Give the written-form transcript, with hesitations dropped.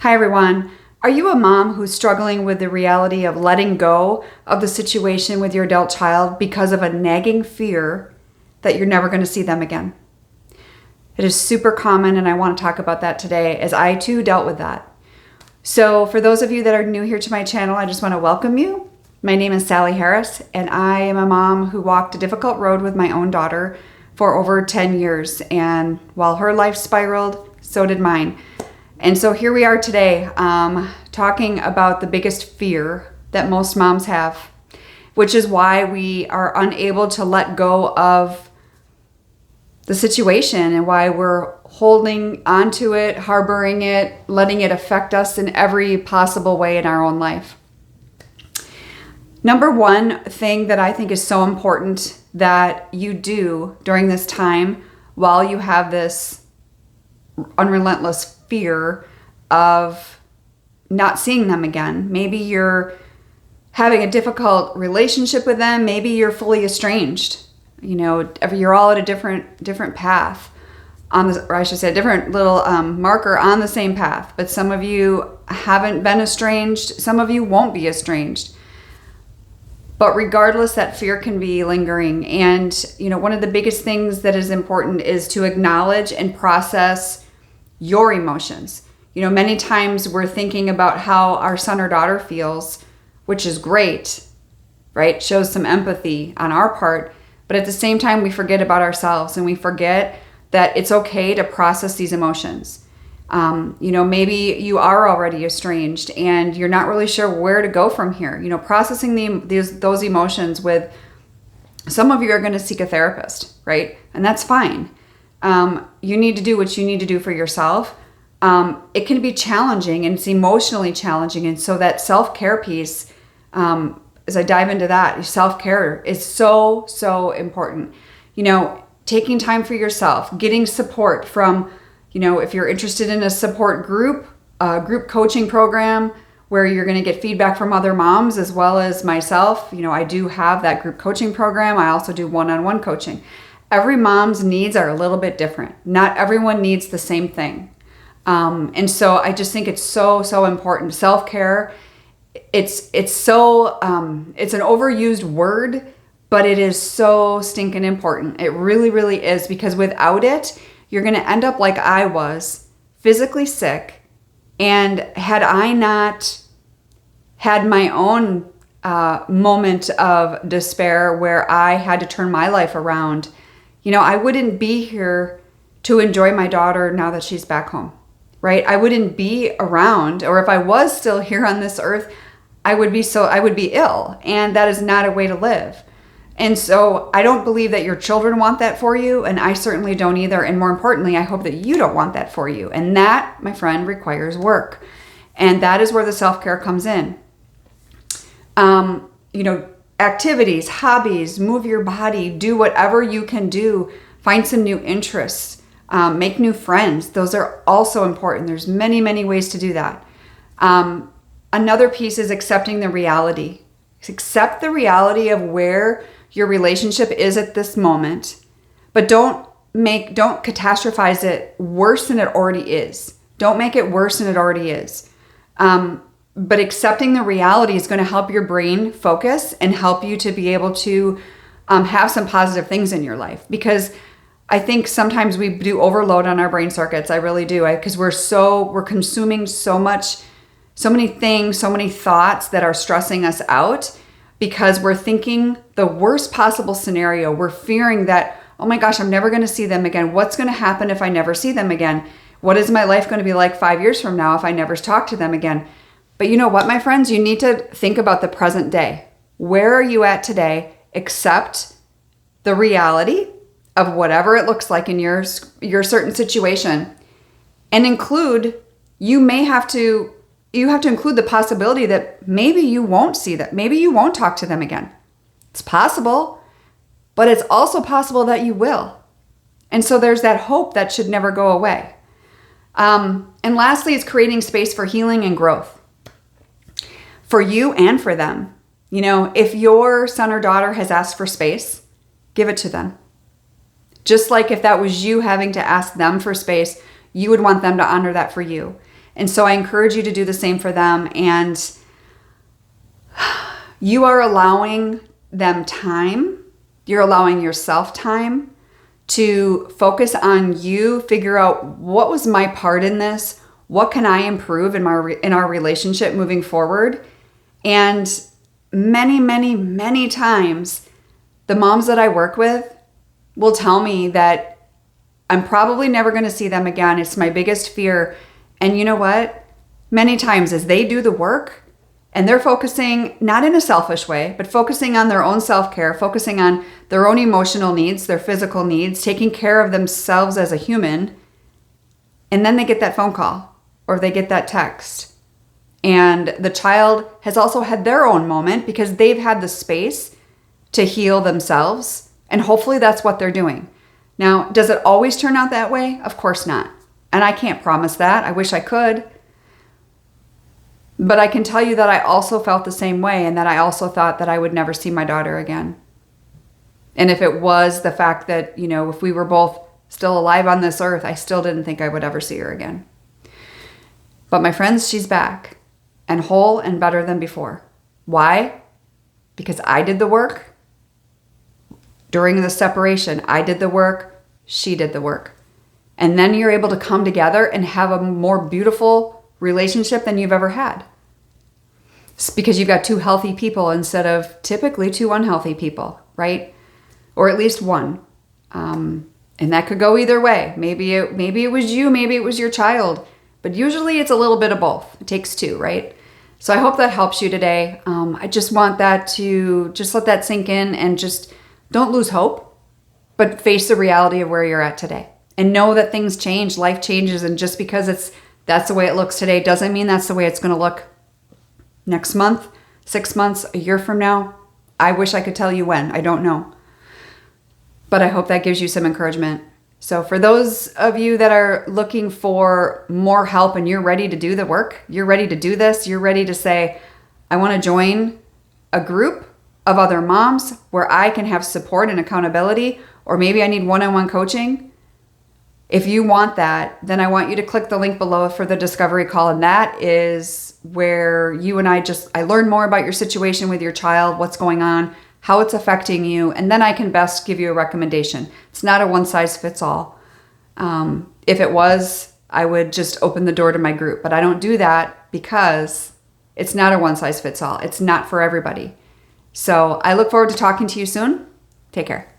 Hi, everyone. Are you a mom who's struggling with the reality of letting go of the situation with your adult child because of a nagging fear that you're never going to see them again? It is super common, and I want to talk about that today, as I too dealt with that. So for those of you that are new here to my channel, I just want to welcome you. My name is Sally Harris, and I am a mom who walked a difficult road with my own daughter for over 10 years. And while her life spiraled, so did mine. And so here we are today, talking about the biggest fear that most moms have, which is why we are unable to let go of the situation and why we're holding onto it, harboring it, letting it affect us in every possible way in our own life. Number one thing that I think is so important that you do during this time while you have this unrelentless fear of not seeing them again. Maybe you're having a difficult relationship with them. Maybe you're fully estranged. You know, you're all at a different path on this, or I should say a different little marker on the same path. But some of you haven't been estranged. Some of you won't be estranged. But regardless, that fear can be lingering. And, you know, one of the biggest things that is important is to acknowledge and process your emotions. You know, many times we're thinking about how our son or daughter feels, which is great, right? Shows some empathy on our part. But at the same time, we forget about ourselves and we forget that it's okay to process these emotions. You know, maybe you are already estranged and you're not really sure where to go from here. You know, processing those emotions with, some of you are going to seek a therapist, right? And that's fine. You need to do what you need to do for yourself. It can be challenging and it's emotionally challenging. And so that self-care piece, as I dive into that, self-care is so, so important. You know, taking time for yourself, getting support from, you know, if you're interested in a support group, group coaching program where you're going to get feedback from other moms as well as myself. You know, I do have that group coaching program. I also do one-on-one coaching. Every mom's needs are a little bit different. Not everyone needs the same thing. And so I just think it's so, so important. Self-care, it's an overused word, but it is so stinking important. It really, really is, because without it, you're going to end up like I was, physically sick. And had I not had my own moment of despair where I had to turn my life around, you know, I wouldn't be here to enjoy my daughter now that she's back home, right? I wouldn't be around, or if I was still here on this earth, I would be ill, and that is not a way to live. And so I don't believe that your children want that for you, and I certainly don't either. And more importantly, I hope that you don't want that for you. And that, my friend, requires work. And that is where the self-care comes in. You know, activities, hobbies, move your body, do whatever you can do, find some new interests, make new friends. Those are also important. There's many, many ways to do that. Another piece is accepting the reality. Accept the reality of where your relationship is at this moment, but don't catastrophize it worse than it already is. Don't make it worse than it already is. But accepting the reality is going to help your brain focus and help you to be able to have some positive things in your life. Because I think sometimes we do overload on our brain circuits. I really do. Because we're consuming so many things, so many thoughts that are stressing us out, because we're thinking the worst possible scenario. We're fearing that, oh my gosh, I'm never going to see them again. What's going to happen if I never see them again? What is my life going to be like 5 years from now if I never talk to them again? But you know what, my friends? You need to think about the present day. Where are you at today? Accept the reality of whatever it looks like in your certain situation, and you have to include the possibility that maybe you won't see them. Maybe you won't talk to them again. It's possible, but it's also possible that you will. And so there's that hope that should never go away. And lastly, it's creating space for healing and growth for you and for them. You know, if your son or daughter has asked for space, give it to them. Just like if that was you having to ask them for space, you would want them to honor that for you. And so I encourage you to do the same for them. And you are allowing them time. You're allowing yourself time to focus on you, figure out what was my part in this? What can I improve in our relationship moving forward? And many, many, many times, the moms that I work with will tell me that I'm probably never going to see them again. It's my biggest fear. And you know what? Many times as they do the work and they're focusing, not in a selfish way, but focusing on their own self-care, focusing on their own emotional needs, their physical needs, taking care of themselves as a human. And then they get that phone call or they get that text. And the child has also had their own moment because they've had the space to heal themselves. And hopefully that's what they're doing. Now, does it always turn out that way? Of course not. And I can't promise that. I wish I could. But I can tell you that I also felt the same way and that I also thought that I would never see my daughter again. And if it was the fact that, if we were both still alive on this earth, I still didn't think I would ever see her again. But my friends, she's back and whole and better than before. Why? Because I did the work. During the separation, I did the work, she did the work. And then you're able to come together and have a more beautiful relationship than you've ever had. It's because you've got two healthy people instead of typically two unhealthy people, right? Or at least one. And that could go either way. Maybe it was you, maybe it was your child. But usually it's a little bit of both. It takes two, right? So I hope that helps you today. I just want that to just let that sink in and just don't lose hope, but face the reality of where you're at today. And know that things change, life changes, and just because that's the way it looks today doesn't mean that's the way it's going to look next month, 6 months, a year from now. I wish I could tell you when. I don't know. But I hope that gives you some encouragement. So for those of you that are looking for more help and you're ready to do the work, you're ready to do this, you're ready to say, I want to join a group of other moms where I can have support and accountability, or maybe I need one-on-one coaching. If you want that, then I want you to click the link below for the discovery call. And that is where you and I learn more about your situation with your child, what's going on, how it's affecting you, and then I can best give you a recommendation. It's not a one-size-fits-all. If it was, I would just open the door to my group, but I don't do that because it's not a one-size-fits-all. It's not for everybody. So I look forward to talking to you soon. Take care.